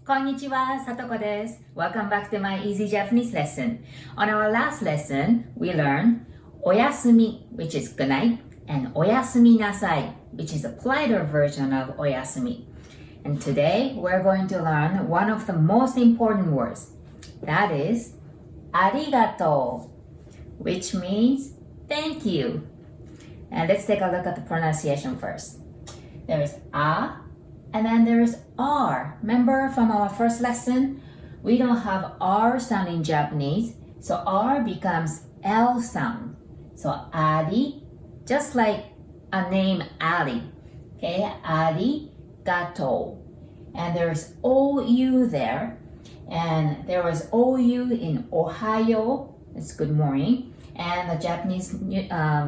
Konnichiwa, Satoko desu. Welcome back to my Easy Japanese lesson. On our last lesson, we learned oyasumi, which is good night, and oyasumi nasai, which is a politer version of oyasumi. And today, we're going to learn one of the most important words. That is arigato, which means thank you. And let's take a look at the pronunciation first. There's a, and then there's R. Remember from our first lesson? We don't have R sound in Japanese, so R becomes L sound. So ari, just like a name Ali. Okay, arigato. And there's OU there. And there was OU in Ohio, it's good morning. And the Japanese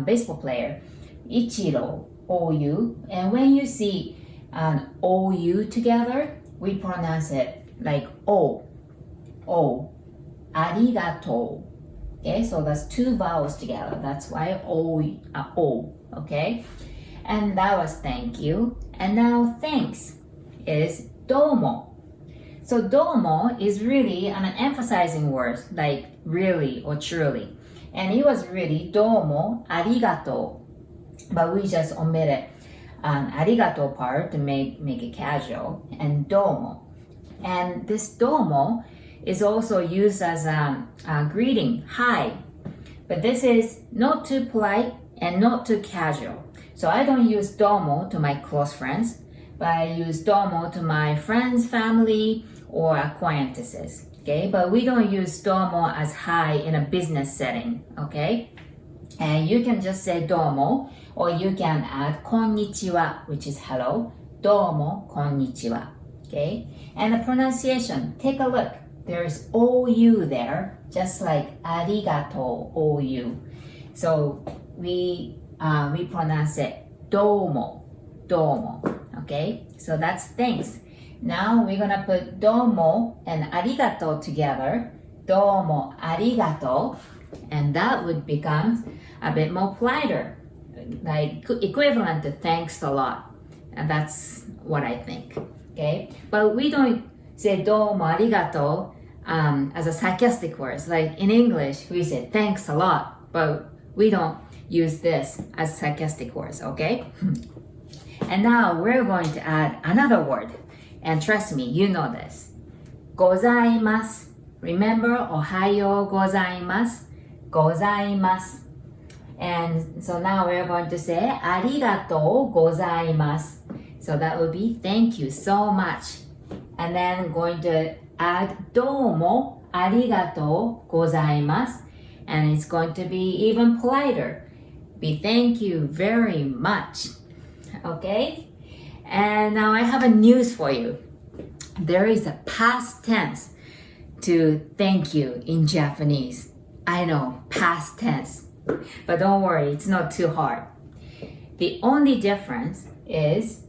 baseball player, Ichiro, OU. And when you see an OU together, we pronounce it like O, arigato. Okay, so that's two vowels together. That's why O, okay? And that was thank you. And now thanks is domo. So domo is really an emphasizing word, like really or truly. And it was really domo arigato, but we just omitted an arigato part to make it casual, and domo. And this domo is also used as a greeting, hi. But this is not too polite and not too casual. So I don't use domo to my close friends, but I use domo to my friends, family, or acquaintances, okay? But we don't use domo as hi in a business setting, okay? And you can just say domo, or you can add konnichiwa, which is hello, domo konnichiwa, okay? And the pronunciation, take a look. There's OU there, just like arigato, OU. So we pronounce it domo, okay? So that's thanks. Now we're gonna put domo and arigato together, domo arigato, and that would become a bit more politer, like equivalent to thanks a lot. And that's what I think, okay? But we don't say domo arigato as a sarcastic word. Like in English, we say thanks a lot, but we don't use this as sarcastic words, okay? And now we're going to add another word. And trust me, you know this. Gozaimasu. Remember, Ohayo gozaimasu. Gozaimasu. And so now we're going to say arigatou gozaimasu. So that would be thank you so much. And then going to add domo arigatou gozaimasu. And it's going to be even politer. Be thank you very much. Okay? And now I have a news for you. There is a past tense to thank you in Japanese. I know, past tense. But don't worry, it's not too hard. The only difference is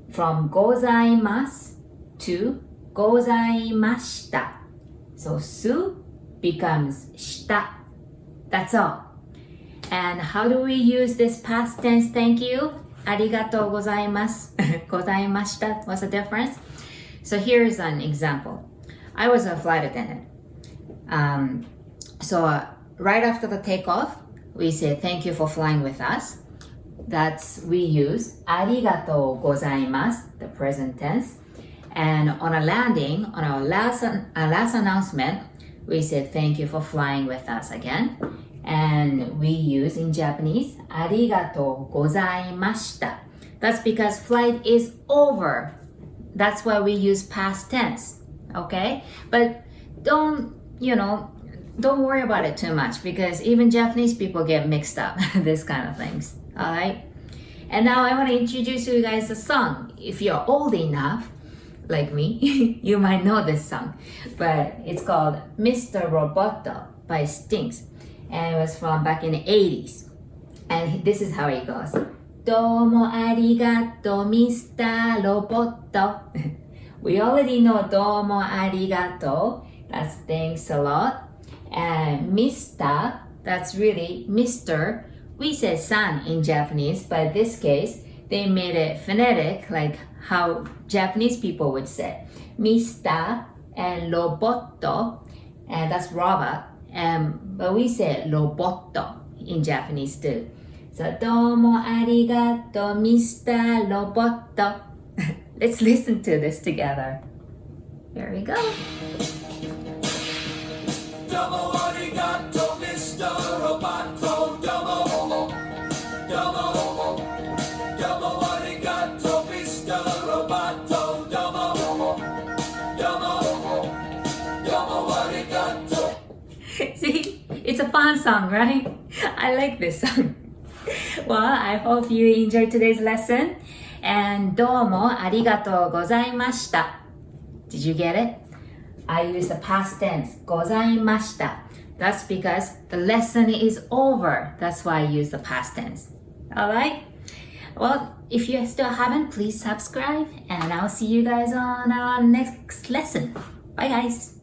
from gozaimasu to gozaimashita. So su becomes shita. That's all. And how do we use this past tense thank you? Arigatou gozaimasu, gozaimashita. What's the difference? So here's an example. I was a flight attendant. So right after the takeoff, we say thank you for flying with us. We use arigatou gozaimasu, the present tense. And on a landing, on our last announcement, we say thank you for flying with us again. And we use in Japanese, arigatou gozaimashita. That's because flight is over. That's why we use past tense, okay? But don't worry about it too much because even Japanese people get mixed up, this kind of things, all right? And now I want to introduce you guys a song. If you're old enough, like me, you might know this song, but it's called Mr. Roboto by Stings. And it was from back in the 80s. And this is how it goes. Domo arigato, Mr. Roboto. We already know domo arigato. That's thanks a lot. And Mr. That's really Mr. We say san in Japanese, but in this case, they made it phonetic, like how Japanese people would say. Mr. and robotto, and that's robot. But we say robotto in Japanese too. So, どうもありがとう, Mr. Roboto. Let's listen to this together. Here we go. どうもありがとう Mr. Roboto どうもどうもどうもありがとう Mr. Roboto どうもどうもどうもありがとう See, it's a fun song, right? I like this song. Well, I hope you enjoyed today's lesson. And どうもありがとうございました. Did you get it? I use the past tense, ございました. That's because the lesson is over. That's why I use the past tense. Alright? Well, if you still haven't, please subscribe. And I'll see you guys on our next lesson. Bye guys.